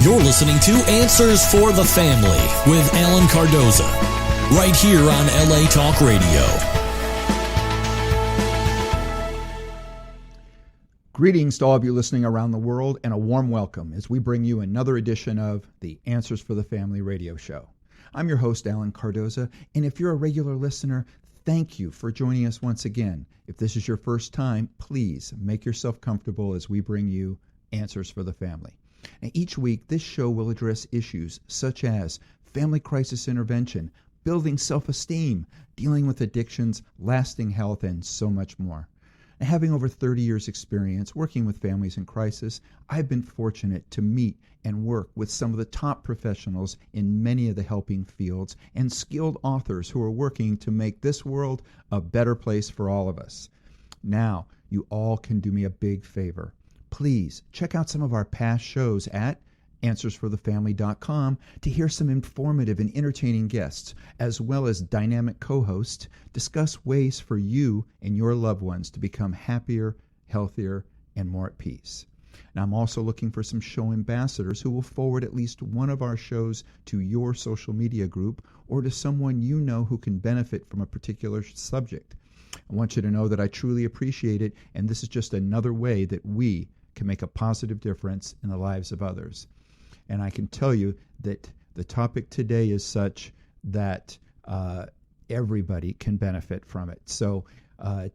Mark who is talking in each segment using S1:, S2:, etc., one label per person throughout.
S1: You're listening to Answers for the Family with Alan Cardoza, right here on LA Talk Radio.
S2: Greetings to all of you listening around the world, and a warm welcome as we bring you another edition of the Answers for the Family radio show. I'm your host, Alan Cardoza, and if you're a regular listener, thank you for joining us once again. If this is your first time, please make yourself comfortable as we bring you Answers for the Family. Now, each week, this show will address issues such as family crisis intervention, building self-esteem, dealing with addictions, lasting health, and so much more. Now, having over 30 years' experience working with families in crisis, I've been fortunate to meet and work with some of the top professionals in many of the helping fields and skilled authors who are working to make this world a better place for all of us. Now, you all can do me a big favor. Please check out some of our past shows at AnswersForTheFamily.com to hear some informative and entertaining guests, as well as dynamic co-hosts, discuss ways for you and your loved ones to become happier, healthier, and more at peace. Now, I'm also looking for some show ambassadors who will forward at least one of our shows to your social media group or to someone you know who can benefit from a particular subject. I want you to know that I truly appreciate it, and this is just another way that we can make a positive difference in the lives of others. And I can tell you that the topic today is such that everybody can benefit from it. So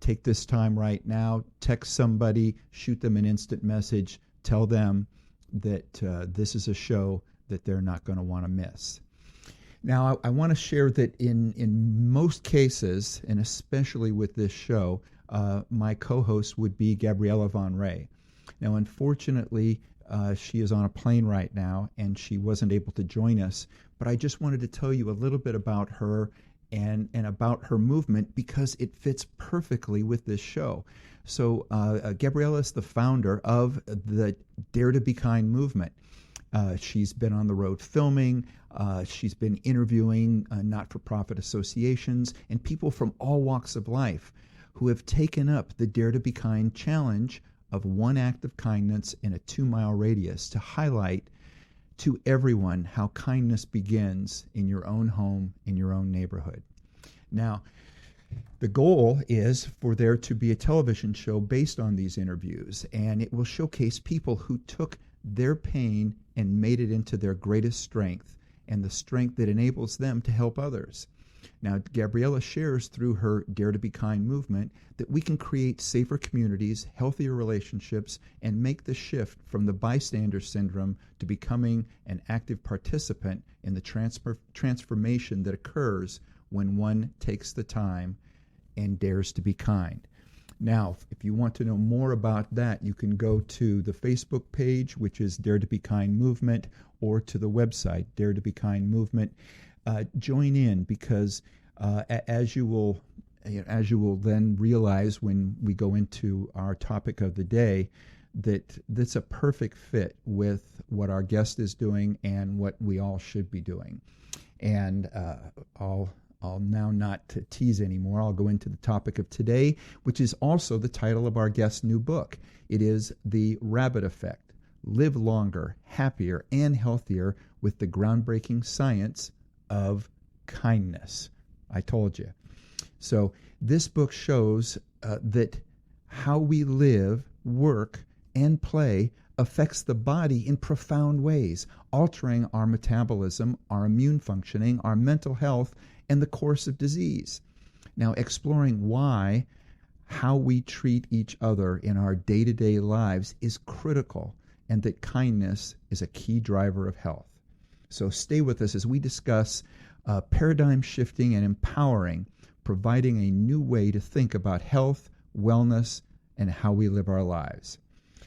S2: take this time right now, text somebody, shoot them an instant message, tell them that this is a show that they're not going to want to miss. Now, I want to share that in most cases, and especially with this show, my co-host would be Gabriella Von Ray. Now, unfortunately, she is on a plane right now, and she wasn't able to join us. But I just wanted to tell you a little bit about her and about her movement because it fits perfectly with this show. So Gabriella is the founder of the Dare to Be Kind movement. She's been on the road filming. She's been interviewing not-for-profit associations and people from all walks of life who have taken up the Dare to Be Kind challenge of one act of kindness in a 2-mile radius to highlight to everyone how kindness begins in your own home, in your own neighborhood. Now, the goal is for there to be a television show based on these interviews, and it will showcase people who took their pain and made it into their greatest strength and the strength that enables them to help others. Now, Gabriella shares through her Dare to Be Kind movement that we can create safer communities, healthier relationships, and make the shift from the bystander syndrome to becoming an active participant in the transformation that occurs when one takes the time and dares to be kind. Now, if you want to know more about that, you can go to the Facebook page, which is Dare to Be Kind Movement, or to the website, Dare to Be Kind Movement. Join in because as you will then realize when we go into our topic of the day, that that's a perfect fit with what our guest is doing and what we all should be doing. And I'll now not tease anymore. I'll go into the topic of today, which is also the title of our guest's new book. It is The Rabbit Effect: Live Longer, Happier, and Healthier with the Groundbreaking Science of Kindness. I told you. So this book shows that how we live, work, and play affects the body in profound ways, altering our metabolism, our immune functioning, our mental health, and the course of disease. Now, exploring why how we treat each other in our day-to-day lives is critical, and that kindness is a key driver of health. So stay with us as we discuss paradigm shifting and empowering, providing a new way to think about health, wellness, and how we live our lives.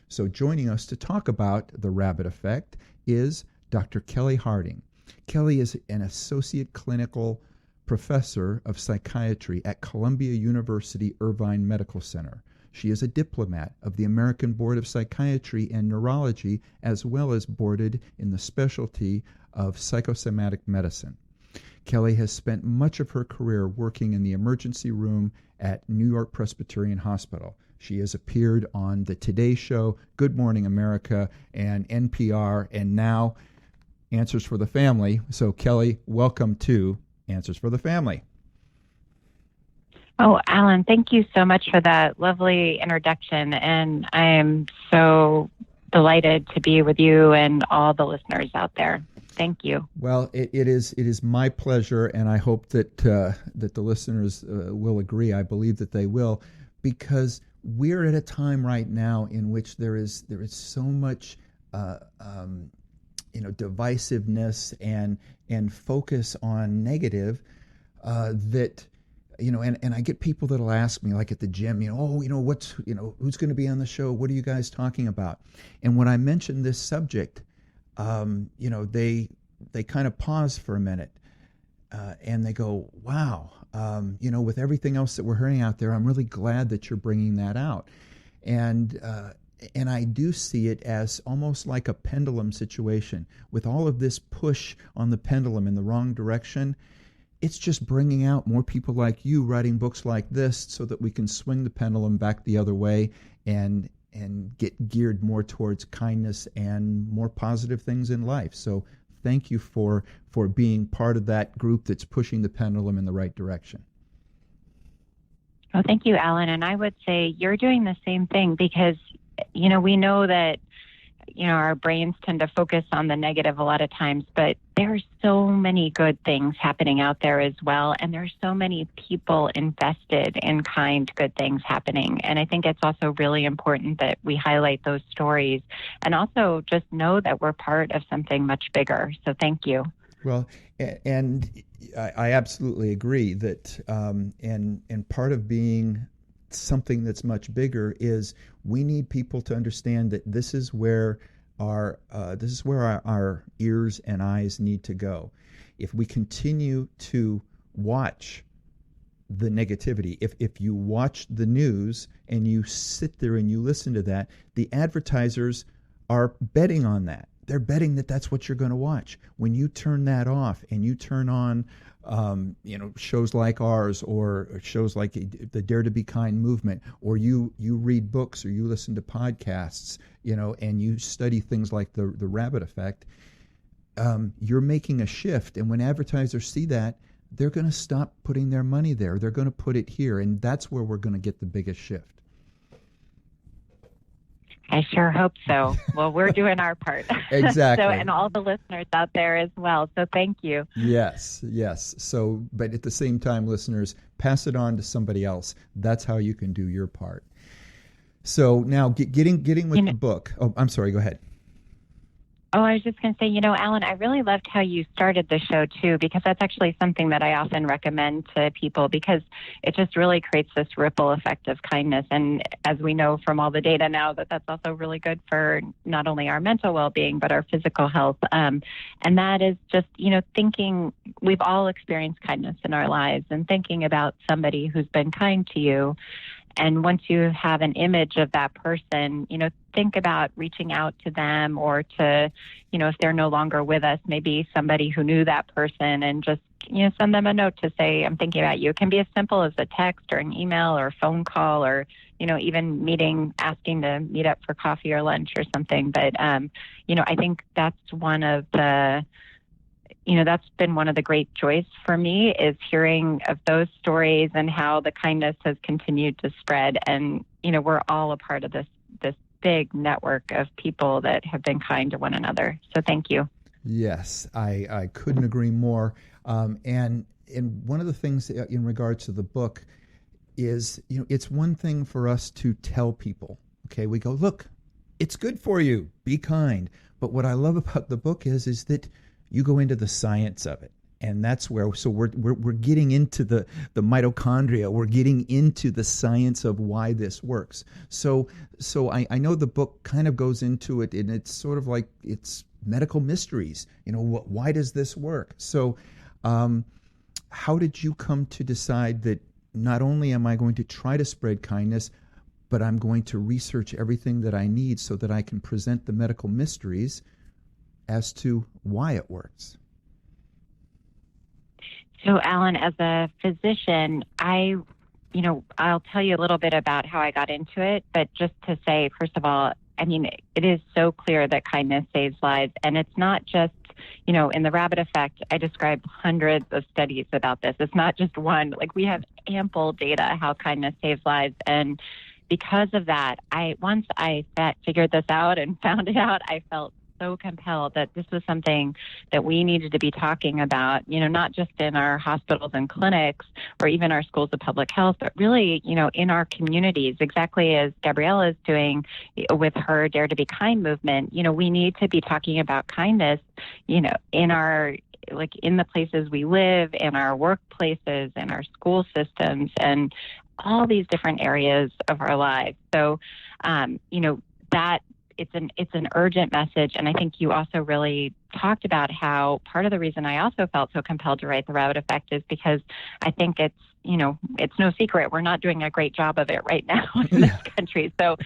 S2: So joining us to talk about the rabbit effect is Dr. Kelli Harding. Kelli is an associate clinical professor of psychiatry at Columbia University Irvine Medical Center. She is a diplomat of the American Board of Psychiatry and Neurology, as well as boarded in the specialty of psychosomatic medicine. Kelli has spent much of her career working in the emergency room at New York Presbyterian Hospital. She has appeared on the Today Show, Good Morning America, and NPR, and now Answers for the Family. So, Kelli, welcome to Answers for the Family.
S3: Oh, Alan, thank you so much for that lovely introduction. And I am so delighted to be with you and all the listeners out there. Thank you.
S2: Well, it is my pleasure, and I hope that that the listeners will agree. I believe that they will, because we're at a time right now in which there is so much divisiveness and focus on negative that. And I get people that'll ask me, like at the gym, who's going to be on the show? What are you guys talking about? And when I mention this subject, they kind of pause for a minute, and they go, wow, with everything else that we're hearing out there, I'm really glad that you're bringing that out. And I do see it as almost like a pendulum situation. With all of this push on the pendulum in the wrong direction, it's just bringing out more people like you writing books like this so that we can swing the pendulum back the other way and get geared more towards kindness and more positive things in life. So thank you for being part of that group that's pushing the pendulum in the right direction.
S3: Well, thank you, Alan. And I would say you're doing the same thing because, we know that our brains tend to focus on the negative a lot of times, but there are so many good things happening out there as well. And there's so many people invested in good things happening. And I think it's also really important that we highlight those stories and also just know that we're part of something much bigger. So thank you.
S2: Well, and I absolutely agree that, and part of being something that's much bigger is we need people to understand that this is where our ears and eyes need to go. If we continue to watch the negativity, if you watch the news and you sit there and you listen to that, the advertisers are betting on that. They're betting that that's what you're going to watch. When you turn that off and you turn on shows like ours or shows like the Dare to Be Kind movement, or you read books or you listen to podcasts, and you study things like the rabbit effect, you're making a shift. And when advertisers see that, they're going to stop putting their money there. They're going to put it here. And that's where we're going to get the biggest shift.
S3: I sure hope so. Well, we're doing our part.
S2: Exactly.
S3: And all the listeners out there as well. So thank you.
S2: Yes. So, but at the same time, listeners, pass it on to somebody else. That's how you can do your part. So now getting with the book. Oh, I'm sorry. Go ahead.
S3: Oh, I was just going to say, Alan, I really loved how you started the show, too, because that's actually something that I often recommend to people because it just really creates this ripple effect of kindness. And as we know from all the data now, that's also really good for not only our mental well-being, but our physical health. And that is just, thinking we've all experienced kindness in our lives and thinking about somebody who's been kind to you. And once you have an image of that person, think about reaching out to them or to, if they're no longer with us, maybe somebody who knew that person and just, send them a note to say, I'm thinking about you. It can be as simple as a text or an email or a phone call or, even asking to meet up for coffee or lunch or something. But, I think that's one of the that's been one of the great joys for me is hearing of those stories and how the kindness has continued to spread. And, we're all a part of this big network of people that have been kind to one another. So thank you.
S2: Yes, I couldn't agree more. And one of the things in regards to the book is, it's one thing for us to tell people, okay, we go, look, it's good for you, be kind. But what I love about the book is that you go into the science of it. And that's where, so we're getting into the mitochondria. We're getting into the science of why this works. So I know the book kind of goes into it, and it's sort of like it's medical mysteries. Why does this work? So how did you come to decide that not only am I going to try to spread kindness, but I'm going to research everything that I need so that I can present the medical mysteries as to why it works?
S3: So, Alan, as a physician, I'll tell you a little bit about how I got into it, but just to say, first of all, I mean, it is so clear that kindness saves lives. And it's not just, in the rabbit effect, I described hundreds of studies about this. It's not just one. Like, we have ample data how kindness saves lives. And because of that, once I figured this out and found it out, I felt so compelled that this was something that we needed to be talking about, not just in our hospitals and clinics or even our schools of public health, but really, in our communities, exactly as Gabriella is doing with her Dare to Be Kind movement. We need to be talking about kindness, in the places we live, in our workplaces, in our school systems, and all these different areas of our lives. So, that it's an urgent message. And I think you also really talked about how part of the reason I also felt so compelled to write The Rabbit Effect is because I think it's no secret. We're not doing a great job of it right now in this country. So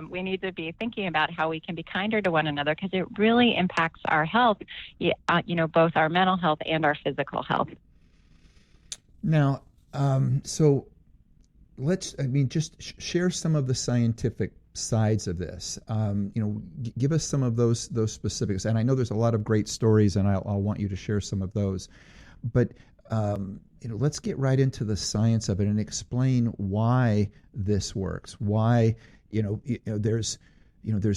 S3: we need to be thinking about how we can be kinder to one another, because it really impacts our health, both our mental health and our physical health.
S2: Now, so just share some of the scientific sides of this. Give us some of those specifics. And I know there's a lot of great stories, and I'll want you to share some of those. But let's get right into the science of it and explain why this works. Why there's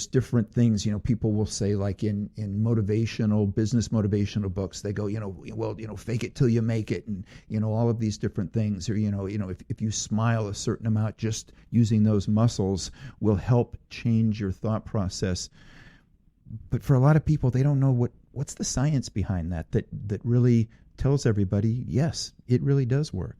S2: different things. People will say, like in business motivational books, they go, fake it till you make it, and all of these different things. Or if you smile a certain amount, just using those muscles will help change your thought process. But for a lot of people, they don't know what's the science behind that really tells everybody, yes, it really does work.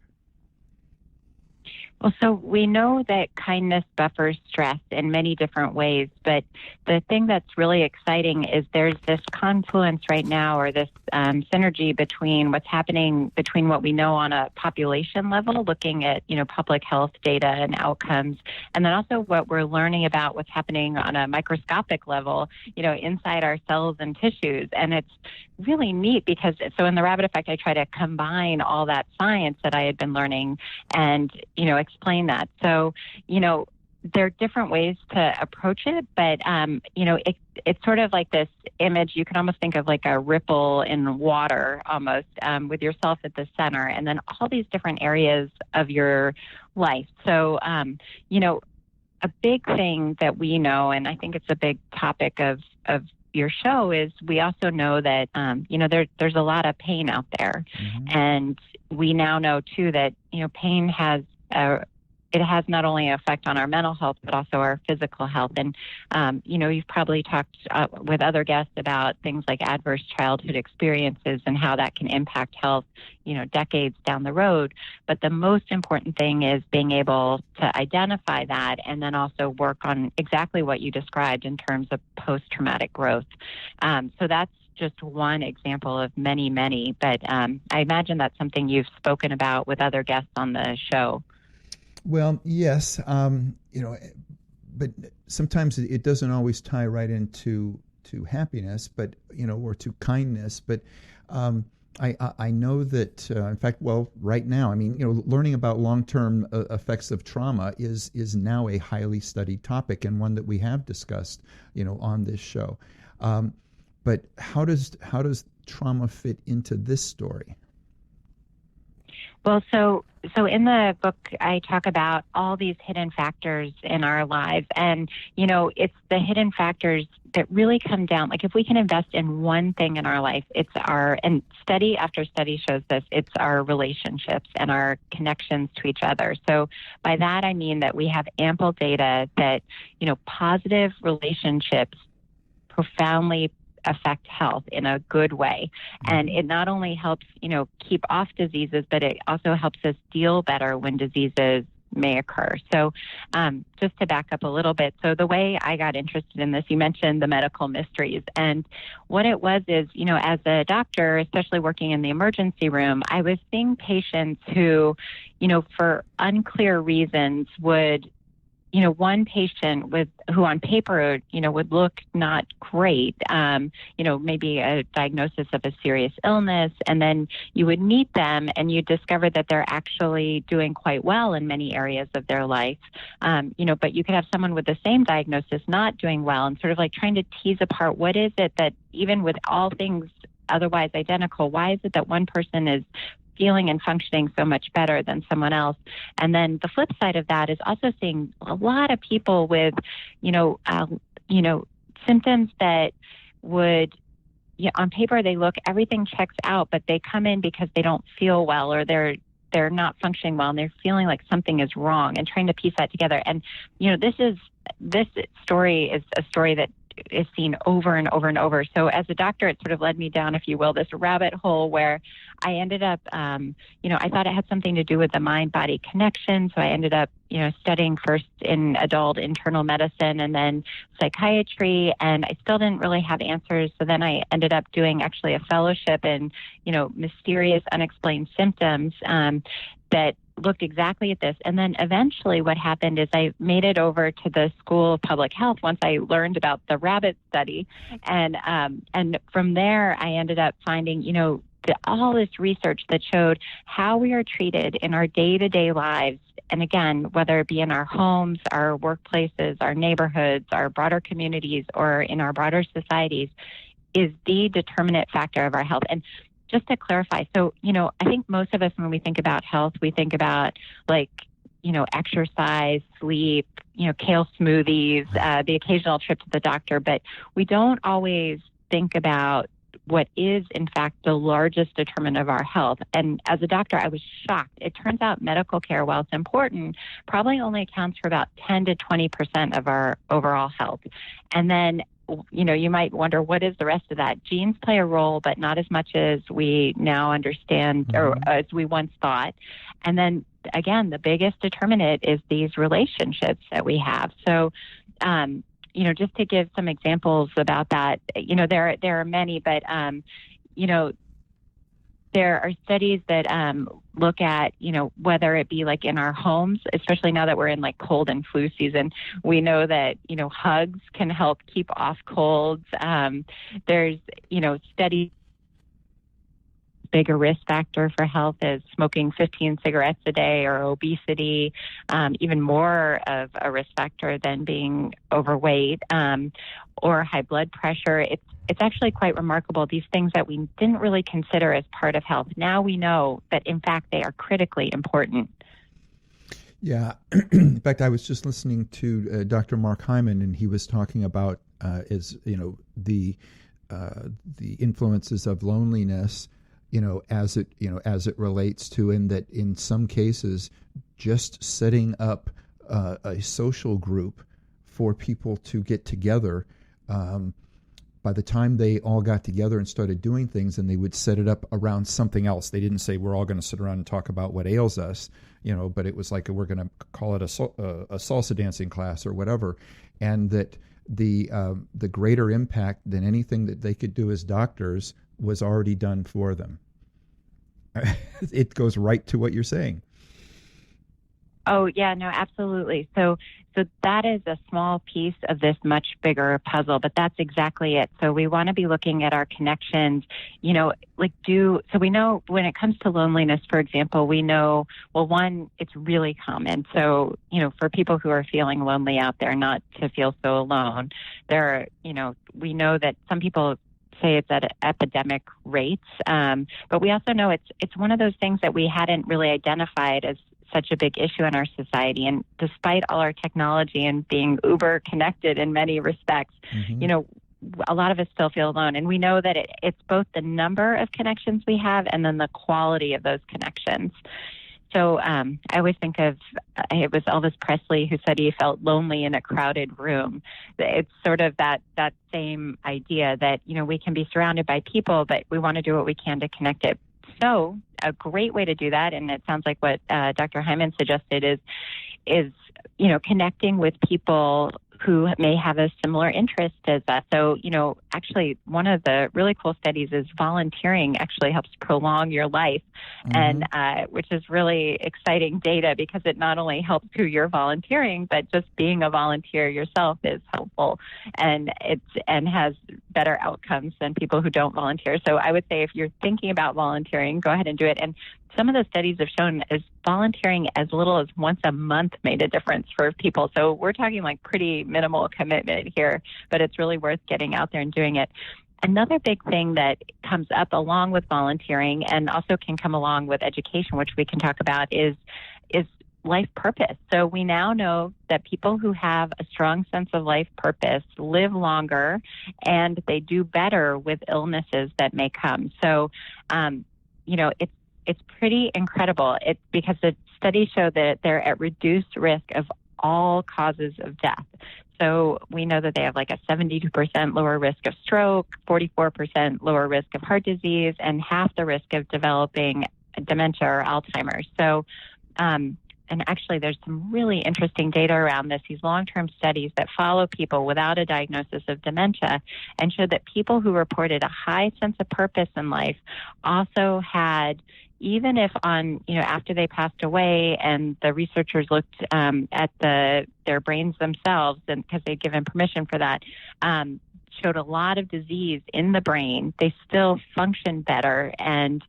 S3: Well, so we know that kindness buffers stress in many different ways, but the thing that's really exciting is there's this confluence right now, or this synergy between what's happening between what we know on a population level, looking at, public health data and outcomes, and then also what we're learning about what's happening on a microscopic level, inside our cells and tissues. And it's really neat because, so in The Rabbit Effect, I try to combine all that science that I had been learning and, explain that. So, there are different ways to approach it, but, it's sort of like this image. You can almost think of like a ripple in water almost, with yourself at the center, and then all these different areas of your life. So, a big thing that we know, and I think it's a big topic of your show, is we also know that, there's a lot of pain out there. Mm-hmm. And we now know too that, pain has it has not only an effect on our mental health, but also our physical health. And, you've probably talked with other guests about things like adverse childhood experiences and how that can impact health, decades down the road. But the most important thing is being able to identify that and then also work on exactly what you described in terms of post-traumatic growth. So that's just one example of many, many. But I imagine that's something you've spoken about with other guests on the show.
S2: Well, yes, but sometimes it doesn't always tie right into happiness, but or to kindness. But I know that in fact, right now, learning about long-term effects of trauma is now a highly studied topic, and one that we have discussed, on this show. But how does trauma fit into this story?
S3: Well, so in the book, I talk about all these hidden factors in our lives. And, it's the hidden factors that really come down. Like, if we can invest in one thing in our life, and study after study shows this, it's our relationships and our connections to each other. So by that, I mean that we have ample data that, positive relationships profoundly affect health in a good way. And it not only helps, keep off diseases, but it also helps us deal better when diseases may occur. So just to back up a little bit, so the way I got interested in this, you mentioned the medical mysteries. And what it was is, as a doctor, especially working in the emergency room, I was seeing patients who, for unclear reasons would one patient who on paper, would look not great, maybe a diagnosis of a serious illness, and then you would meet them and you discover that they're actually doing quite well in many areas of their life. But you could have someone with the same diagnosis not doing well, and sort of like trying to tease apart what is it that even with all things otherwise identical, why is it that one person is feeling and functioning so much better than someone else? And then the flip side of that is also seeing a lot of people with, symptoms that would, on paper they look, everything checks out, but they come in because they don't feel well, or they're not functioning well, and they're feeling like something is wrong, and trying to piece that together. And, this story is a story that is seen over and over and over. So as a doctor, it sort of led me down, if you will, this rabbit hole where I ended up, I thought it had something to do with the mind-body connection. So I ended up, studying first in adult internal medicine and then psychiatry, and I still didn't really have answers. So then I ended up doing actually a fellowship in, mysterious unexplained symptoms that looked exactly at this. And then eventually what happened is I made it over to the School of Public Health once I learned about the rabbit study. And from there, I ended up finding, all this research that showed how we are treated in our day-to-day lives. And again, whether it be in our homes, our workplaces, our neighborhoods, our broader communities, or in our broader societies, is the determinant factor of our health. And just to clarify, so, I think most of us, when we think about health, we think about exercise, sleep, kale smoothies, the occasional trip to the doctor, but we don't always think about what is, in fact, the largest determinant of our health. And as a doctor, I was shocked. It turns out medical care, while it's important, probably only accounts for about 10 to 20% of our overall health. And then you might wonder, what is the rest of that? Genes play a role, but not as much as we now understand, or as we once thought. And then, again, the biggest determinant is these relationships that we have. So, just to give some examples about that, there are many, but, there are studies that look at, whether it be like in our homes, especially now that we're in like cold and flu season, we know that, hugs can help keep off colds. There's, studies, bigger risk factor for health is smoking 15 cigarettes a day, or obesity, even more of a risk factor than being overweight, or high blood pressure. It's actually quite remarkable, these things that we didn't really consider as part of health. Now we know that, in fact, they are critically important.
S2: Yeah. In fact, I was just listening to Dr. Mark Hyman, and he was talking about the influences of loneliness, as it relates to, in that in some cases, just setting up a social group for people to get together. By the time they all got together and started doing things, and they would set it up around something else. They didn't say we're all going to sit around and talk about what ails us, but it was like we're going to call it a salsa dancing class or whatever, and that the greater impact than anything that they could do as doctors was already done for them. It goes right to what you're saying.
S3: Oh, yeah, no, absolutely. So that is a small piece of this much bigger puzzle, but that's exactly it. So we want to be looking at our connections, so we know when it comes to loneliness, for example, we know, well, one, it's really common. So, for people who are feeling lonely out there, not to feel so alone, we know that some people say it's at epidemic rates, but we also know it's one of those things that we hadn't really identified as such a big issue in our society. And despite all our technology and being uber connected in many respects, a lot of us still feel alone. And we know that it's both the number of connections we have and then the quality of those connections. So I always think of, it was Elvis Presley who said he felt lonely in a crowded room. It's sort of that same idea that, we can be surrounded by people, but we want to do what we can to connect it. So a great way to do that, and it sounds like what Dr. Hyman suggested, is connecting with people who may have a similar interest as us. So, actually, one of the really cool studies is volunteering actually helps prolong your life, and which is really exciting data because it not only helps who you're volunteering, but just being a volunteer yourself is helpful, and has better outcomes than people who don't volunteer. So I would say if you're thinking about volunteering, go ahead and do it. And some of the studies have shown is volunteering as little as once a month made a difference for people. So we're talking like pretty minimal commitment here, but it's really worth getting out there and doing it. Another big thing that comes up along with volunteering and also can come along with education, which we can talk about, is life purpose. So we now know that people who have a strong sense of life purpose live longer and they do better with illnesses that may come. So, it's pretty incredible. It's because the studies show that they're at reduced risk of all causes of death. So we know that they have like a 72% lower risk of stroke, 44% lower risk of heart disease, and half the risk of developing dementia or Alzheimer's. So, and actually there's some really interesting data around this, these long-term studies that follow people without a diagnosis of dementia and showed that people who reported a high sense of purpose in life also had, even if after they passed away and the researchers looked at their brains themselves, and because they'd given permission for that, showed a lot of disease in the brain, they still functioned better and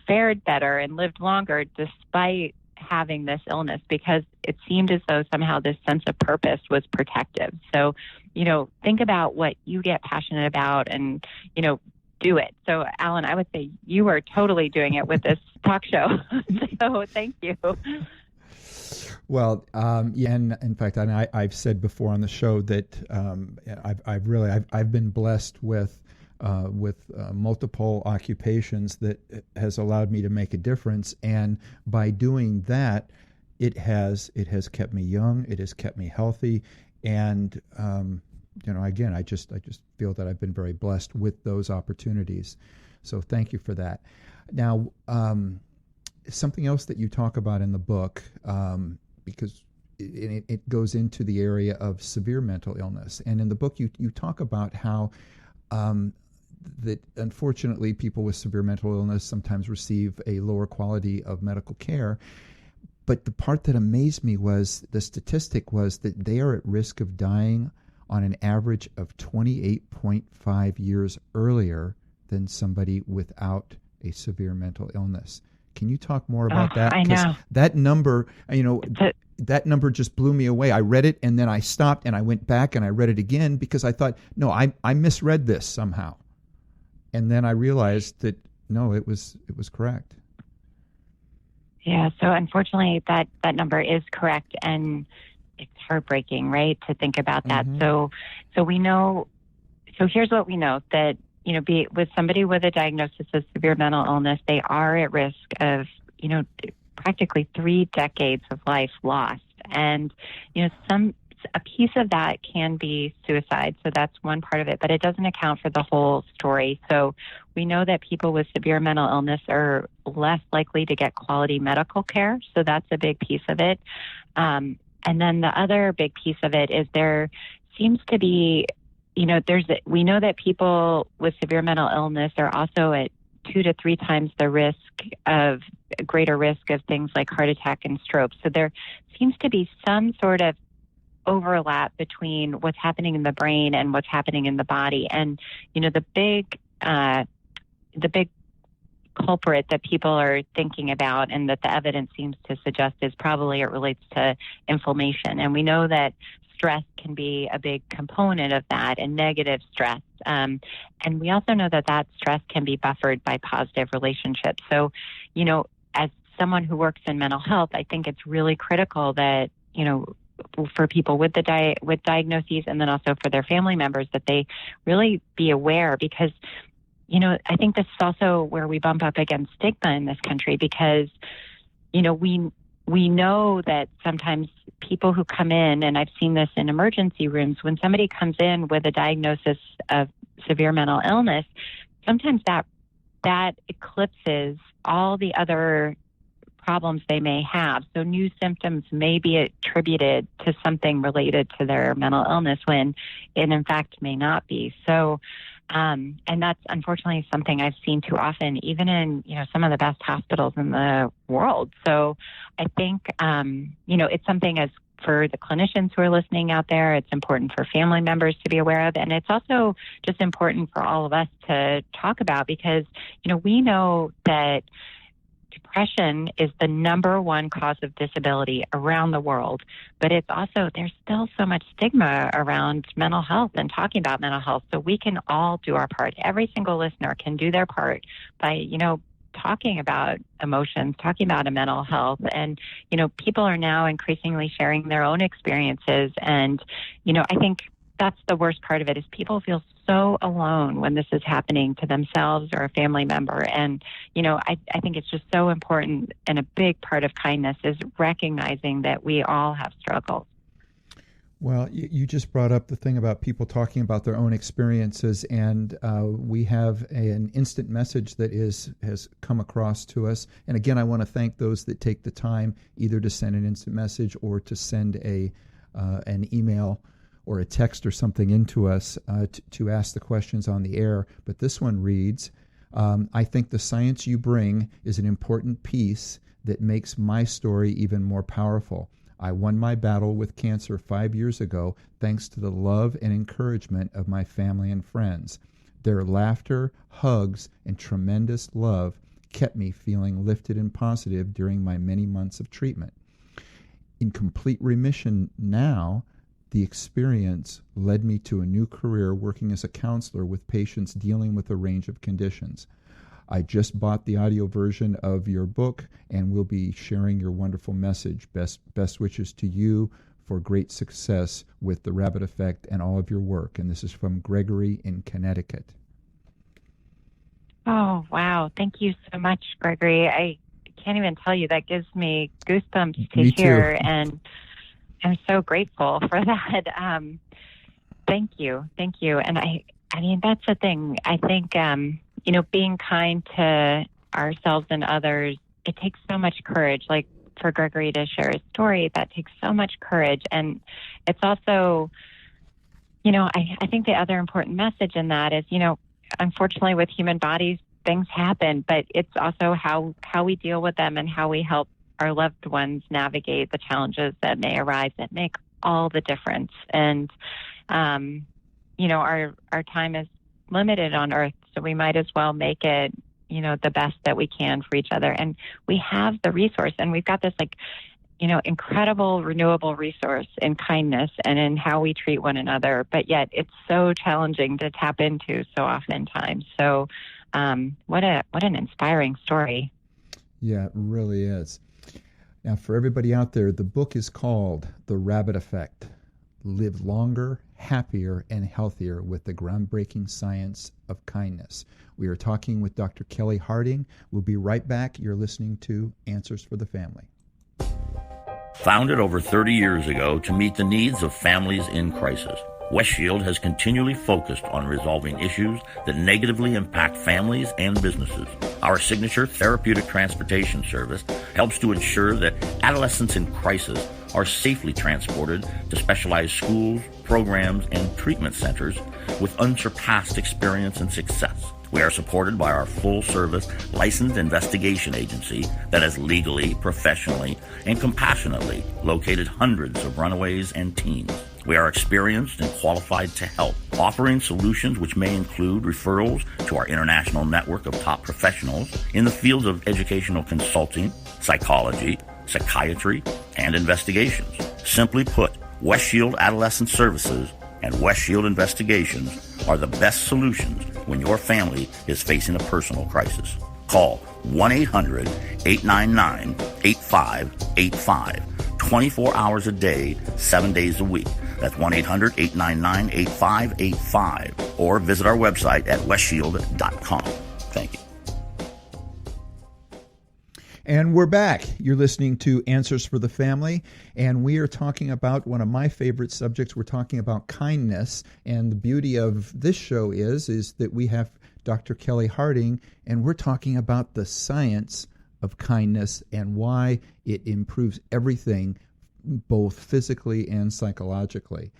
S3: fared better and lived longer despite having this illness, because it seemed as though somehow this sense of purpose was protective. So, think about what you get passionate about and, do it. So, Alan, I would say you are totally doing it with this talk show. So thank you.
S2: Well, and in fact, I've said before on the show that I've been blessed with multiple occupations that has allowed me to make a difference, and by doing that, it has kept me young, it has kept me healthy, and again, I just feel that I've been very blessed with those opportunities. So thank you for that. Now, something else that you talk about in the book, because it goes into the area of severe mental illness, and in the book you talk about how that unfortunately people with severe mental illness sometimes receive a lower quality of medical care. But the part that amazed me was the statistic was that they are at risk of dying on an average of 28.5 years earlier than somebody without a severe mental illness. Can you talk more about that?
S3: I know.
S2: That number, that number just blew me away. I read it and then I stopped and I went back and I read it again because I thought, no, I misread this somehow. And then I realized that, no, it was correct.
S3: Yeah, so unfortunately that number is correct, and it's heartbreaking, right, to think about that. So we know, so here's what we know, that, with somebody with a diagnosis of severe mental illness, they are at risk of, practically 3 decades of life lost. And, a piece of that can be suicide. So that's one part of it, but it doesn't account for the whole story. So we know that people with severe mental illness are less likely to get quality medical care. So that's a big piece of it. And then the other big piece of it is there seems to be, we know that people with severe mental illness are also at 2 to 3 times the greater risk of things like heart attack and stroke. So there seems to be some sort of overlap between what's happening in the brain and what's happening in the body. And, the big culprit that people are thinking about and that the evidence seems to suggest is probably it relates to inflammation. And we know that stress can be a big component of that, and negative stress. And we also know that stress can be buffered by positive relationships. So, as someone who works in mental health, I think it's really critical that, for people with with diagnoses, and then also for their family members, that they really be aware, because, I think this is also where we bump up against stigma in this country, because, we know that sometimes people who come in, and I've seen this in emergency rooms, when somebody comes in with a diagnosis of severe mental illness, sometimes that eclipses all the other problems they may have. So new symptoms may be attributed to something related to their mental illness when it in fact may not be. So, and that's unfortunately something I've seen too often, even in, some of the best hospitals in the world. So I think, it's something as for the clinicians who are listening out there, it's important for family members to be aware of. And it's also just important for all of us to talk about because, we know that depression is the number one cause of disability around the world, but it's also, there's still so much stigma around mental health and talking about mental health. So we can all do our part. Every single listener can do their part by, talking about emotions, talking about mental health. And, people are now increasingly sharing their own experiences. And, I think that's the worst part of it is people feel so alone when this is happening to themselves or a family member. And, I think it's just so important, and a big part of kindness is recognizing that we all have struggles.
S2: Well, you just brought up the thing about people talking about their own experiences, and we have an instant message that has come across to us. And again, I want to thank those that take the time either to send an instant message or to send an email or a text or something into us to ask the questions on the air. But this one reads, I think the science you bring is an important piece that makes my story even more powerful. I won my battle with cancer 5 years ago thanks to the love and encouragement of my family and friends. Their laughter, hugs, and tremendous love kept me feeling lifted and positive during my many months of treatment. In complete remission now, the experience led me to a new career working as a counselor with patients dealing with a range of conditions. I just bought the audio version of your book and will be sharing your wonderful message. Best wishes to you for great success with The Rabbit Effect and all of your work. And this is from Gregory in Connecticut.
S3: Oh, wow. Thank you so much, Gregory. I can't even tell you. That gives me goosebumps to hear. And I'm so grateful for that. Thank you. Thank you. And I mean, that's the thing. I think, being kind to ourselves and others, it takes so much courage. Like for Gregory to share his story, that takes so much courage. And it's also, I think the other important message in that is, unfortunately with human bodies, things happen, but it's also how we deal with them and how we help our loved ones navigate the challenges that may arise that make all the difference. And, our time is limited on Earth, so we might as well make it, the best that we can for each other. And we have the resource, and we've got this incredible renewable resource in kindness and in how we treat one another, but yet it's so challenging to tap into so oftentimes. So what an inspiring story.
S2: Yeah, it really is. Now, for everybody out there, the book is called The Rabbit Effect. Live longer, happier, and healthier with the groundbreaking science of kindness. We are talking with Dr. Kelli Harding. We'll be right back. You're listening to Answers for the Family.
S4: Founded over 30 years ago to meet the needs of families in crisis, West Shield has continually focused on resolving issues that negatively impact families and businesses. Our signature therapeutic transportation service helps to ensure that adolescents in crisis are safely transported to specialized schools, programs, and treatment centers with unsurpassed experience and success. We are supported by our full-service licensed investigation agency that has legally, professionally, and compassionately located hundreds of runaways and teens. We are experienced and qualified to help, offering solutions which may include referrals to our international network of top professionals in the fields of educational consulting, psychology, psychiatry, and investigations. Simply put, West Shield Adolescent Services and West Shield Investigations are the best solutions when your family is facing a personal crisis. Call 1-800-899-8585, 24 hours a day, 7 days a week. That's 1-800-899-8585, or visit our website at westshield.com. Thank you.
S2: And we're back. You're listening to Answers for the Family, and we are talking about one of my favorite subjects. We're talking about kindness, and the beauty of this show is that we have Dr. Kelli Harding, and we're talking about the science of kindness and why it improves everything, both physically and psychologically.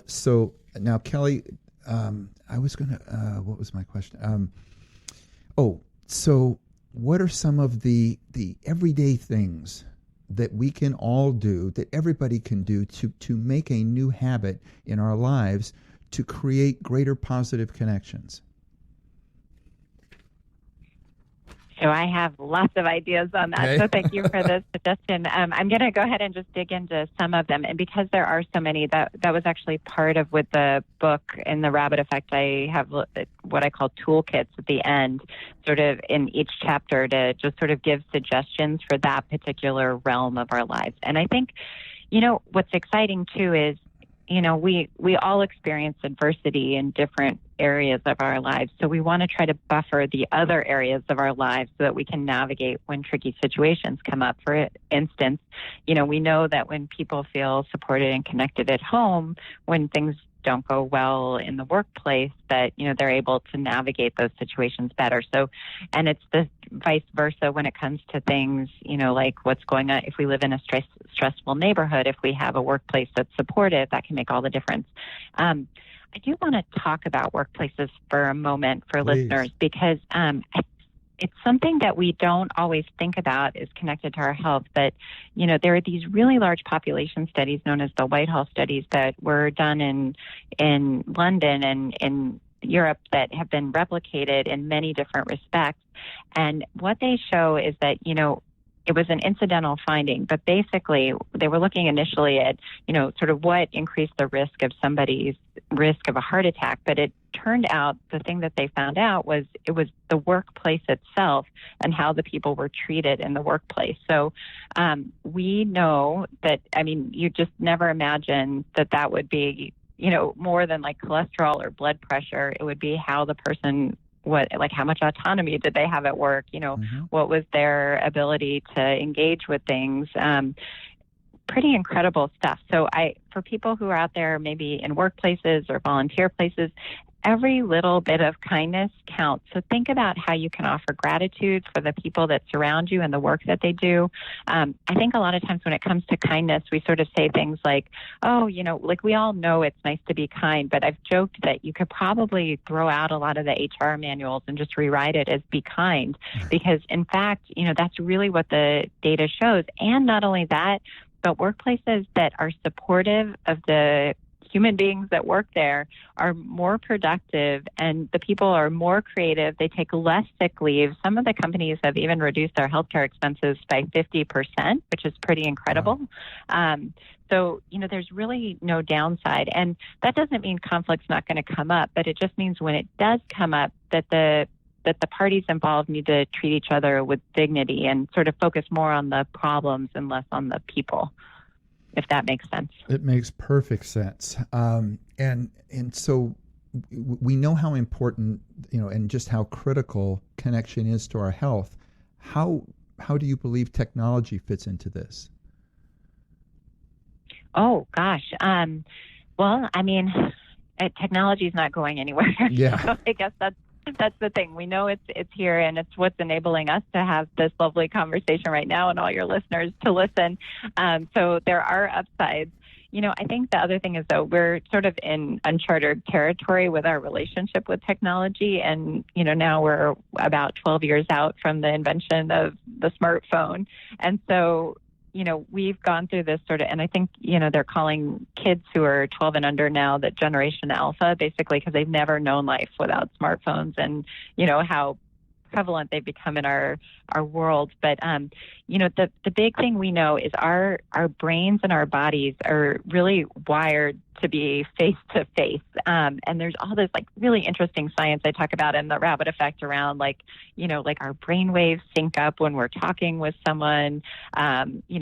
S2: So now, Kelli, I was going to, what was my question? So what are some of the everyday things that we can all do, that everybody can do to make a new habit in our lives to create greater positive connections?
S3: So I have lots of ideas on that. Okay. So thank you for the suggestion. I'm going to go ahead and just dig into some of them. And because there are so many, that was actually part of with the book in the Rabbit Effect. I have what I call toolkits at the end, sort of in each chapter, to just sort of give suggestions for that particular realm of our lives. And I think, what's exciting too is, we all experience adversity in different areas of our lives. So we want to try to buffer the other areas of our lives so that we can navigate when tricky situations come up. For instance, we know that when people feel supported and connected at home, when things don't go well in the workplace, that, they're able to navigate those situations better. So, and it's the vice versa when it comes to things, like what's going on. If we live in a stressful neighborhood, if we have a workplace that's supportive, that can make all the difference. I do want to talk about workplaces for a moment for listeners, because it's something that we don't always think about is connected to our health. But, there are these really large population studies known as the Whitehall Studies that were done in London and in Europe that have been replicated in many different respects. And what they show is that, it was an incidental finding, but basically they were looking initially at, sort of what increased the risk of somebody's risk of a heart attack. But it turned out the thing that they found out was it was the workplace itself and how the people were treated in the workplace. So we know that, you just never imagine that would be, more than like cholesterol or blood pressure. It would be how the person, how much autonomy did they have at work? What was their ability to engage with things? Pretty incredible stuff. So for people who are out there, maybe in workplaces or volunteer places, every little bit of kindness counts. So think about how you can offer gratitude for the people that surround you and the work that they do. I think a lot of times when it comes to kindness, we sort of say things like, we all know it's nice to be kind, but I've joked that you could probably throw out a lot of the HR manuals and just rewrite it as be kind, because in fact, that's really what the data shows. And not only that, but workplaces that are supportive of the human beings that work there are more productive, and the people are more creative. They take less sick leave. Some of the companies have even reduced their healthcare expenses by 50%, which is pretty incredible. Wow. So, there's really no downside. And that doesn't mean conflict's not going to come up, but it just means when it does come up, that the parties involved need to treat each other with dignity and sort of focus more on the problems and less on the people, if that makes sense.
S2: It makes perfect sense. And so we know how important, and just how critical connection is to our health. How do you believe technology fits into this? Oh, gosh.
S3: Technology is not going anywhere.
S2: Yeah.
S3: So I guess that's the thing. We know it's here, and it's what's enabling us to have this lovely conversation right now and all your listeners to listen. So there are upsides. I think the other thing is, though, we're sort of in uncharted territory with our relationship with technology. And, now we're about 12 years out from the invention of the smartphone. And so, we've gone through this sort of, and I think, they're calling kids who are 12 and under now the Generation Alpha, basically, because they've never known life without smartphones, and, how prevalent they've become in our world. But, the big thing we know is our brains and our bodies are really wired to be face to face. And there's all this really interesting science I talk about in the Rabbit Effect around our brain waves sync up when we're talking with someone. We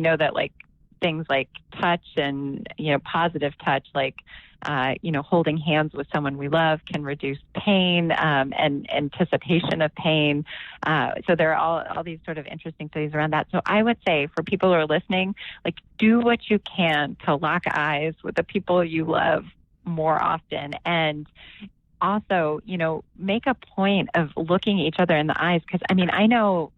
S3: know that things like touch and, positive touch, holding hands with someone we love can reduce pain and anticipation of pain. So there are all these sort of interesting things around that. So I would say for people who are listening, do what you can to lock eyes with the people you love more often. And also, make a point of looking each other in the eyes. Because, I know,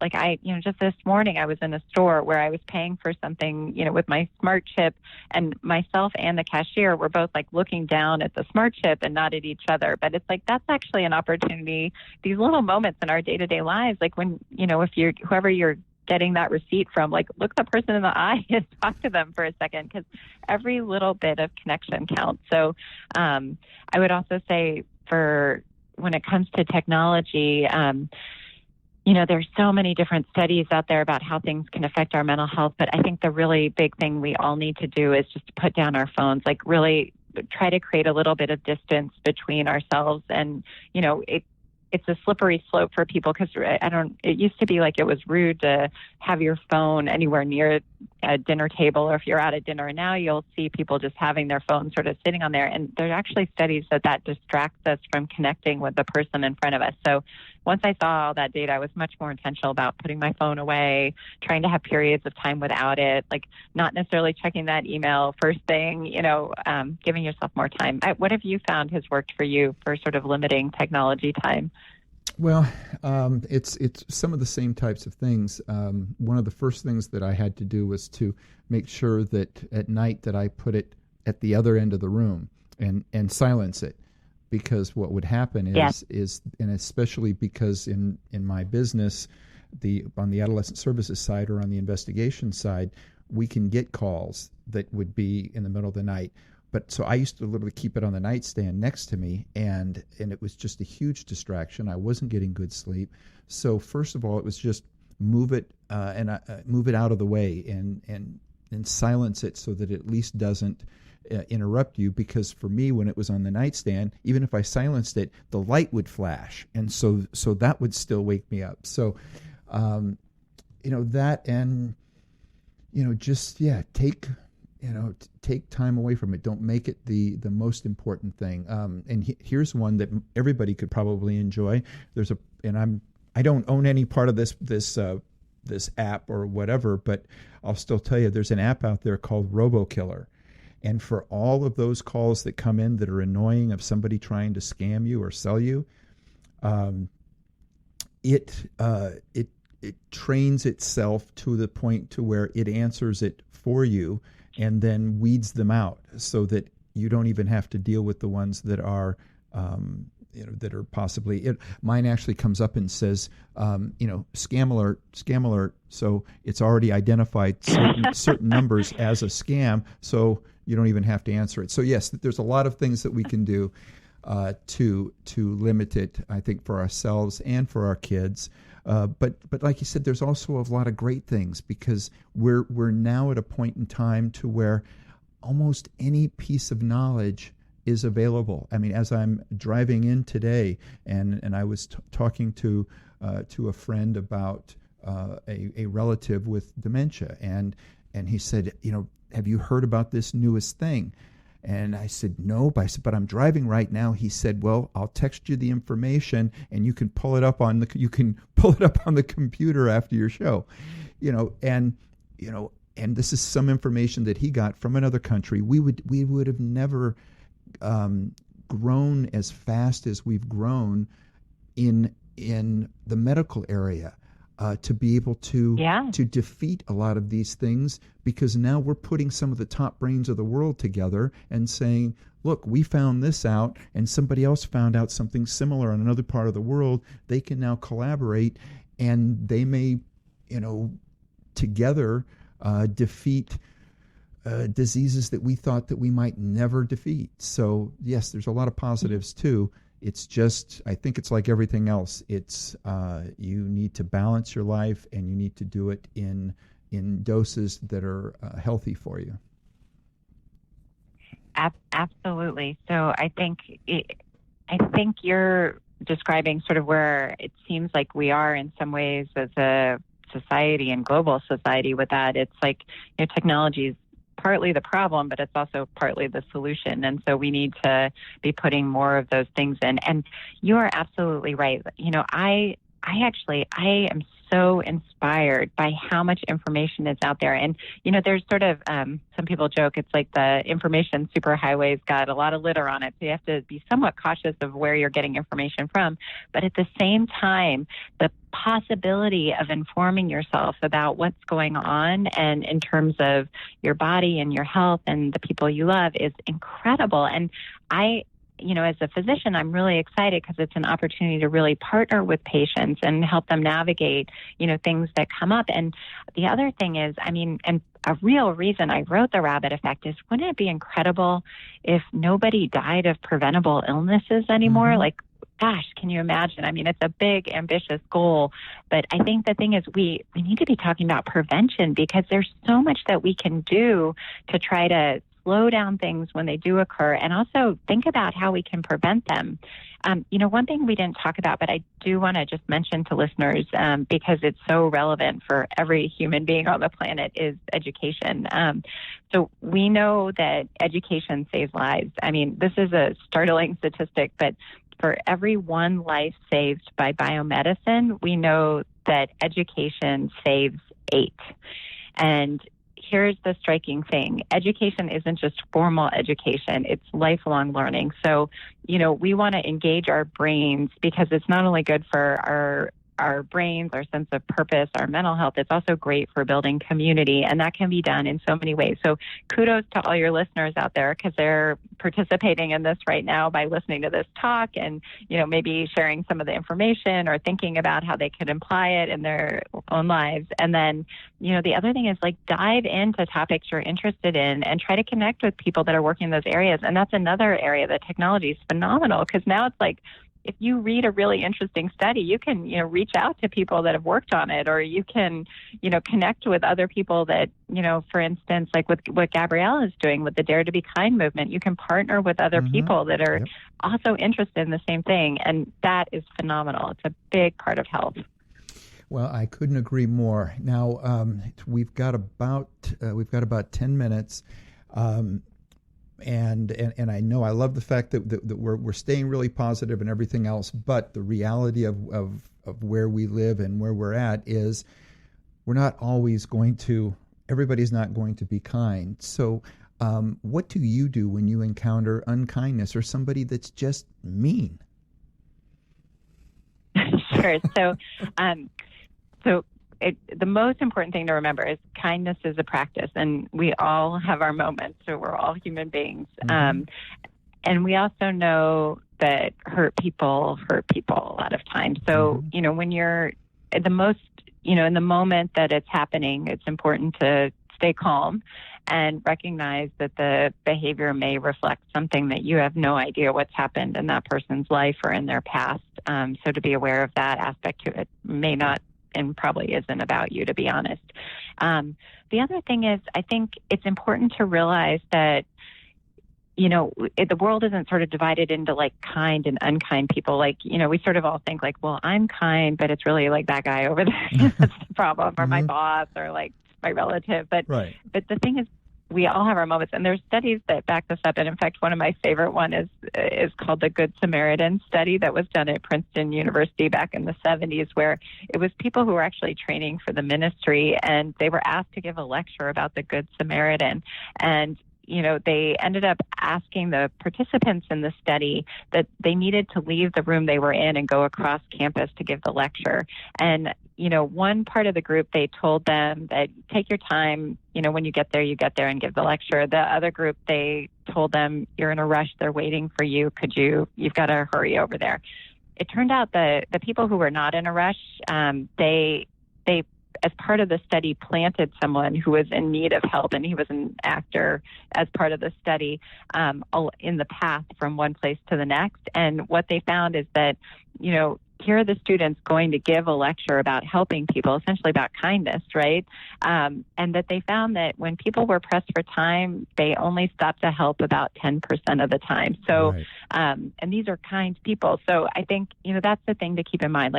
S3: just this morning I was in a store where I was paying for something, with my smart chip, and myself and the cashier were both looking down at the smart chip and not at each other. But it's that's actually an opportunity, these little moments in our day-to-day lives, when, if you're, whoever you're getting that receipt from, look the person in the eye and talk to them for a second, because every little bit of connection counts. So I would also say, for when it comes to technology, there's so many different studies out there about how things can affect our mental health. But I think the really big thing we all need to do is just put down our phones, really try to create a little bit of distance between ourselves. And, it's a slippery slope for people, because it used to be it was rude to have your phone anywhere near a dinner table, or if you're at a dinner. And now you'll see people just having their phone sort of sitting on there. And there are actually studies that distracts us from connecting with the person in front of us. So once I saw all that data, I was much more intentional about putting my phone away, trying to have periods of time without it, not necessarily checking that email first thing, giving yourself more time. What have you found has worked for you for sort of limiting technology time?
S2: Well, it's some of the same types of things. One of the first things that I had to do was to make sure that at night that I put it at the other end of the room and silence it, because what would happen is, and especially because in my business, on the adolescent services side or on the investigation side, we can get calls that would be in the middle of the night. But so I used to literally keep it on the nightstand next to me, and it was just a huge distraction. I wasn't getting good sleep. So first of all, it was just move it move it out of the way and silence it so that it at least doesn't interrupt you. Because for me, when it was on the nightstand, even if I silenced it, the light would flash, and so that would still wake me up. So that, and just take time away from it. Don't make it the most important thing. And here's one that everybody could probably enjoy. I don't own any part of this app or whatever, but I'll still tell you, there's an app out there called RoboKiller. And for all of those calls that come in that are annoying, of somebody trying to scam you or sell you, it trains itself to the point to where it answers it for you, and then weeds them out so that you don't even have to deal with the ones that are, that are possibly. Mine actually comes up and says, scam alert. So it's already identified certain numbers as a scam, so you don't even have to answer it. So yes, there's a lot of things that we can do to limit it, I think, for ourselves and for our kids. But like you said, there's also a lot of great things, because we're now at a point in time to where almost any piece of knowledge is available. I mean, as I'm driving in today, and I was talking to a friend about a relative with dementia, and he said, have you heard about this newest thing? And I said, no, but I'm driving right now. He said, well, I'll text you the information, and you can pull it up on the computer after your show, and this is some information that he got from another country. We would have never grown as fast as we've grown in the medical area. To be able to defeat a lot of these things, because now we're putting some of the top brains of the world together and saying, look, we found this out, and somebody else found out something similar in another part of the world. They can now collaborate, and they may, together defeat diseases that we thought that we might never defeat. So yes, there's a lot of positives too. It's just, I think it's like everything else. It's you need to balance your life, and you need to do it in doses that are healthy for you.
S3: Absolutely. So I think you're describing sort of where it seems like we are in some ways as a society and global society with that. It's like technology is partly the problem, but it's also partly the solution. And so we need to be putting more of those things in. And you are absolutely right. I am so inspired by how much information is out there. And, there's sort of, some people joke, it's like the information superhighway's got a lot of litter on it. So you have to be somewhat cautious of where you're getting information from. But at the same time, the possibility of informing yourself about what's going on and in terms of your body and your health and the people you love is incredible. And as a physician, I'm really excited because it's an opportunity to really partner with patients and help them navigate, things that come up. And the other thing is, and a real reason I wrote The Rabbit Effect is, wouldn't it be incredible if nobody died of preventable illnesses anymore?
S2: Mm-hmm.
S3: Like, gosh, can you imagine? It's a big, ambitious goal. But I think the thing is we need to be talking about prevention, because there's so much that we can do to try to slow down things when they do occur, and also think about how we can prevent them. One thing we didn't talk about, but I do want to just mention to listeners, because it's so relevant for every human being on the planet, is education. So we know that education saves lives. This is a startling statistic, but for every one life saved by biomedicine, we know that education saves 8. And here's the striking thing. Education isn't just formal education. It's lifelong learning. So, we want to engage our brains, because it's not only good for our brains, our sense of purpose, our mental health. It's also great for building community, and that can be done in so many ways. So kudos to all your listeners out there, because they're participating in this right now by listening to this talk and, maybe sharing some of the information or thinking about how they could apply it in their own lives. And then, the other thing is, dive into topics you're interested in and try to connect with people that are working in those areas. And that's another area that technology is phenomenal, because now it's like, if you read a really interesting study, you can, reach out to people that have worked on it, or you can, connect with other people that, for instance, like with what Gabrielle is doing with the Dare to Be Kind movement, you can partner with other people that are also interested in the same thing. And that is phenomenal. It's a big part of health.
S2: Well, I couldn't agree more. Now, we've got about 10 minutes. And I know I love the fact that we're staying really positive and everything else, but the reality of where we live and where we're at is everybody's not going to be kind. So what do you do when you encounter unkindness or somebody that's just mean?
S3: Sure. So the most important thing to remember is kindness is a practice, and we all have our moments. So we're all human beings. And we also know that hurt people a lot of times. So, when you're at the most, in the moment that it's happening, it's important to stay calm and recognize that the behavior may reflect something that you have no idea what's happened in that person's life or in their past. So to be aware of that aspect to it may not and probably isn't about you, to be honest. The other thing is, I think it's important to realize that, the world isn't sort of divided into kind and unkind people. We sort of all think well, I'm kind, but it's really that guy over there. That's the problem, or my boss, or my relative. But the thing is, we all have our moments, and there's studies that back this up. And in fact, one of my favorite one is called the Good Samaritan study that was done at Princeton University back in the 70s, where it was people who were actually training for the ministry, and they were asked to give a lecture about the Good Samaritan. And they ended up asking the participants in the study that they needed to leave the room they were in and go across campus to give the lecture. And, one part of the group, they told them that take your time, when you get there and give the lecture. The other group, they told them, you're in a rush, they're waiting for you. You've got to hurry over there. It turned out the people who were not in a rush, they as part of the study, planted someone who was in need of help, and he was an actor as part of the study in the path from one place to the next. And what they found is that, here are the students going to give a lecture about helping people, essentially about kindness, right? And that they found that when people were pressed for time, they only stopped to help about 10% of the time. So, and these are kind people. So I think, that's the thing to keep in mind.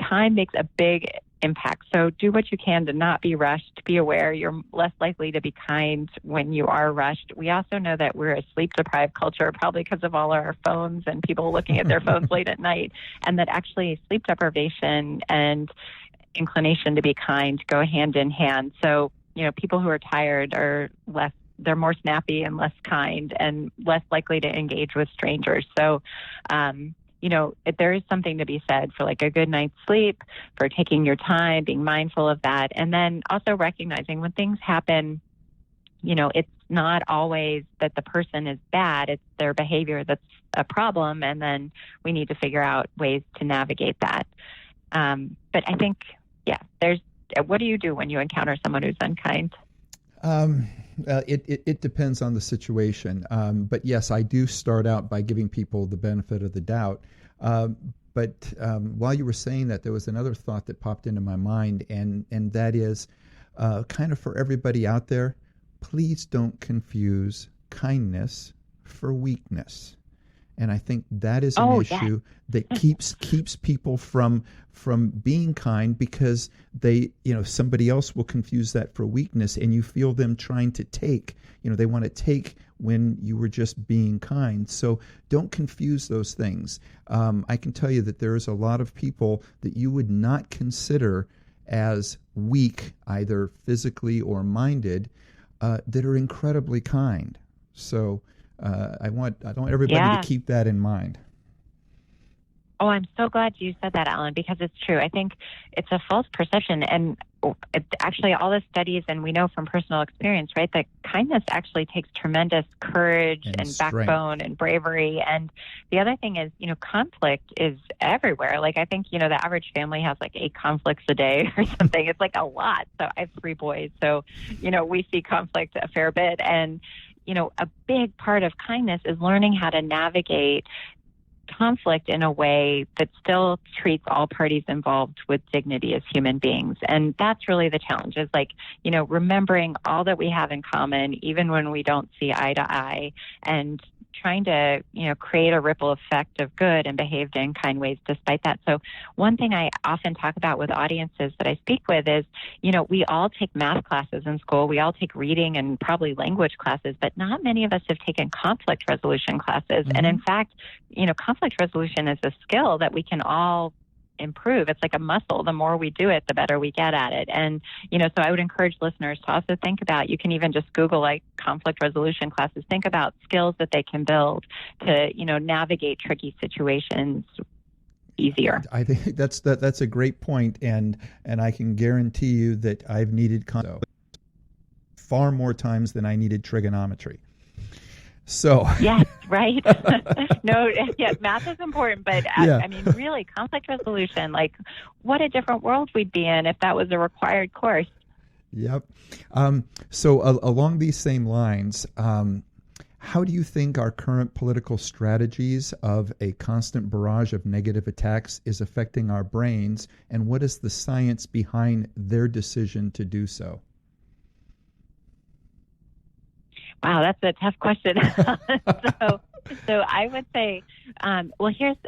S3: Time makes a big impact. So do what you can to not be rushed. Be aware you're less likely to be kind when you are rushed. We also know that we're a sleep-deprived culture, probably because of all our phones and people looking at their phones late at night, and that actually sleep deprivation and inclination to be kind go hand in hand. So, people who are tired are they're more snappy and less kind and less likely to engage with strangers. So, there is something to be said for like a good night's sleep, for taking your time, being mindful of that. And then also recognizing when things happen, it's not always that the person is bad, it's their behavior that's a problem. And then we need to figure out ways to navigate that. But I think, what do you do when you encounter someone who's unkind?
S2: It depends on the situation. But yes, I do start out by giving people the benefit of the doubt. But while you were saying that, there was another thought that popped into my mind, and that is kind of for everybody out there, please don't confuse kindness for weakness. And I think that is an issue that keeps people from being kind, because somebody else will confuse that for weakness, and you feel them trying to take. They want to take when you were just being kind. So don't confuse those things. I can tell you that there is a lot of people that you would not consider as weak, either physically or minded, that are incredibly kind. So I want everybody to keep that in mind.
S3: Oh, I'm so glad you said that, Alan, because it's true. I think it's a false perception. And actually, all the studies, and we know from personal experience, right, that kindness actually takes tremendous courage and backbone and bravery. And the other thing is, conflict is everywhere. Like, I think, the average family has like 8 conflicts a day or something. It's like a lot. So I have 3 boys. So, we see conflict a fair bit. And, a big part of kindness is learning how to navigate conflict in a way that still treats all parties involved with dignity as human beings. And that's really the challenge, is like, remembering all that we have in common, even when we don't see eye to eye, and trying to, create a ripple effect of good and behaved in kind ways despite that. So one thing I often talk about with audiences that I speak with is, we all take math classes in school. We all take reading and probably language classes, but not many of us have taken conflict resolution classes. Mm-hmm. And in fact, conflict resolution is a skill that we can all improve. It's like a muscle. The more we do it, the better we get at it. And, so I would encourage listeners to also think about, you can even just Google like conflict resolution classes, think about skills that they can build to, navigate tricky situations easier.
S2: I think that's a great point. And I can guarantee you that I've needed far more times than I needed trigonometry. So
S3: yes, right. No, yeah, math is important, but really, conflict resolution, like, what a different world we'd be in if that was a required course.
S2: Yep. So along these same lines, how do you think our current political strategies of a constant barrage of negative attacks is affecting our brains, and what is the science behind their decision to do so?
S3: Wow, that's a tough question. So I would say,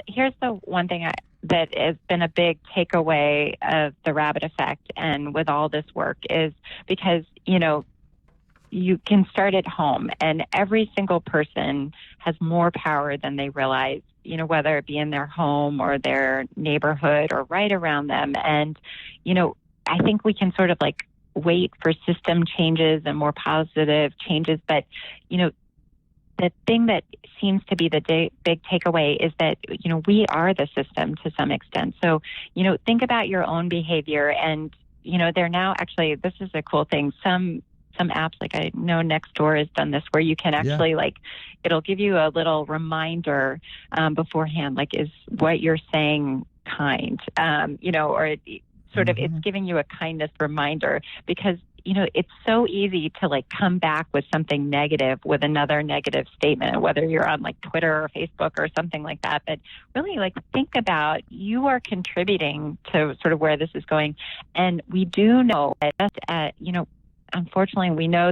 S3: here's the one thing that has been a big takeaway of the rabbit effect, and with all this work, is because you can start at home, and every single person has more power than they realize. Whether it be in their home or their neighborhood or right around them, and I think we can sort of like wait for system changes and more positive changes. But, the thing that seems to be the big takeaway is that, we are the system to some extent. So, think about your own behavior. And, they're now actually, this is a cool thing. Some apps, like I know Nextdoor has done this, where you can actually it'll give you a little reminder beforehand, like, is what you're saying kind, or sort of, it's giving you a kindness reminder, because, it's so easy to like come back with something negative with another negative statement, whether you're on like Twitter or Facebook or something like that. But really, like, think about, you are contributing to sort of where this is going. And we do know that, unfortunately, we know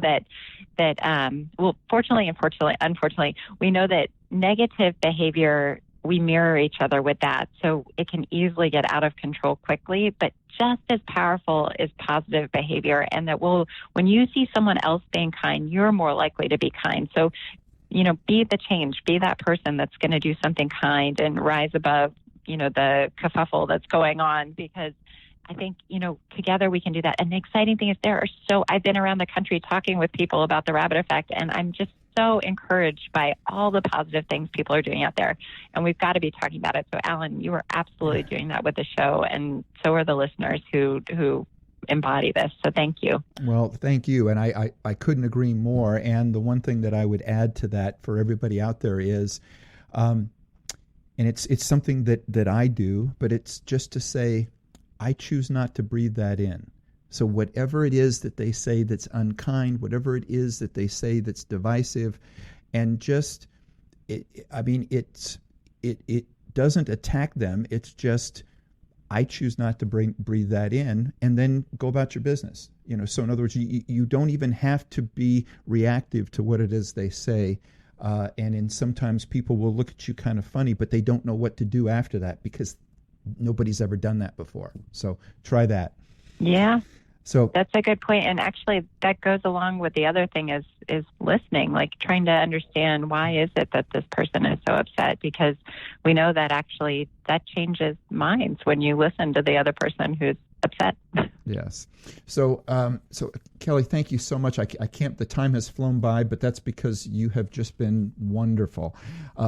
S3: unfortunately, we know that negative behavior, we mirror each other with that. So it can easily get out of control quickly, but just as powerful is positive behavior. And that when you see someone else being kind, you're more likely to be kind. So, be the change, be that person that's going to do something kind and rise above, the kerfuffle that's going on, because I think, together we can do that. And the exciting thing is I've been around the country talking with people about the rabbit effect, and I'm just so encouraged by all the positive things people are doing out there. And we've got to be talking about it. So, Alan, you are absolutely doing that with the show, and so are the listeners who embody this. So thank you.
S2: Well, thank you. And I couldn't agree more. And the one thing that I would add to that for everybody out there is, and it's something that I do, but it's just to say, I choose not to breathe that in. So whatever it is that they say that's unkind, whatever it is that they say that's divisive, and it doesn't attack them. It's just, I choose not to breathe that in, and then go about your business. So in other words, you don't even have to be reactive to what it is they say. And sometimes people will look at you kind of funny, but they don't know what to do after that because nobody's ever done that before. So try that.
S3: Yeah.
S2: So
S3: that's a good point. And actually that goes along with the other thing is listening, like trying to understand why is it that this person is so upset, because we know that actually that changes minds when you listen to the other person who's upset.
S2: Yes. So Kelli, thank you so much. I can't, the time has flown by, but that's because you have just been wonderful.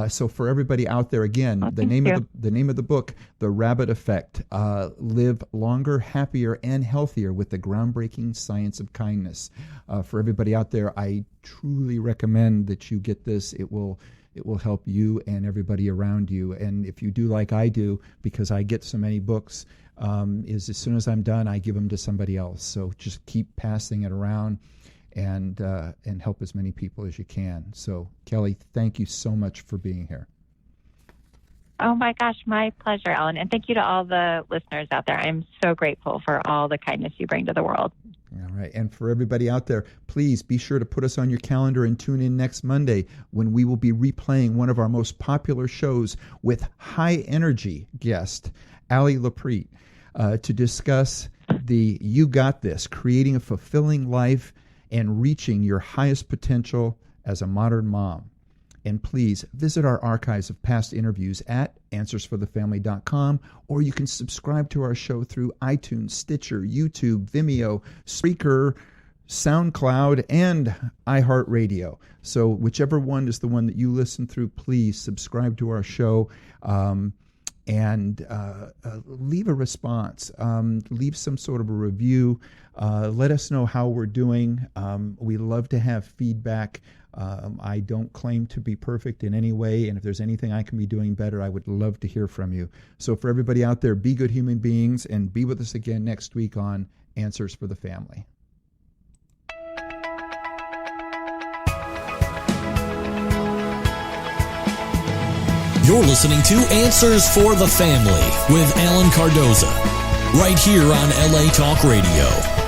S2: So for everybody out there, again, the name of the book, The Rabbit Effect, Live Longer, Happier, and Healthier with the Groundbreaking Science of Kindness. For everybody out there, I truly recommend that you get this. It will help you and everybody around you. And if you do like I do, because I get so many books, is as soon as I'm done, I give them to somebody else. So just keep passing it around and help as many people as you can. So Kelli, thank you so much for being here.
S3: Oh my gosh, my pleasure, Alan. And thank you to all the listeners out there. I'm so grateful for all the kindness you bring to the world.
S2: All right. And for everybody out there, please be sure to put us on your calendar and tune in next Monday when we will be replaying one of our most popular shows with high energy guest, Allie Laprete, to discuss the You Got This, creating a fulfilling life and reaching your highest potential as a modern mom. And please visit our archives of past interviews at answersforthefamily.com, or you can subscribe to our show through iTunes, Stitcher, YouTube, Vimeo, Spreaker, SoundCloud, and iHeartRadio. So whichever one is the one that you listen through, please subscribe to our show and leave a response. Leave some sort of a review. Let us know how we're doing. We love to have feedback. I don't claim to be perfect in any way, and if there's anything I can be doing better, I would love to hear from you. So for everybody out there, be good human beings, and be with us again next week on Answers for the Family.
S1: You're listening to Answers for the Family with Alan Cardoza, right here on LA Talk Radio.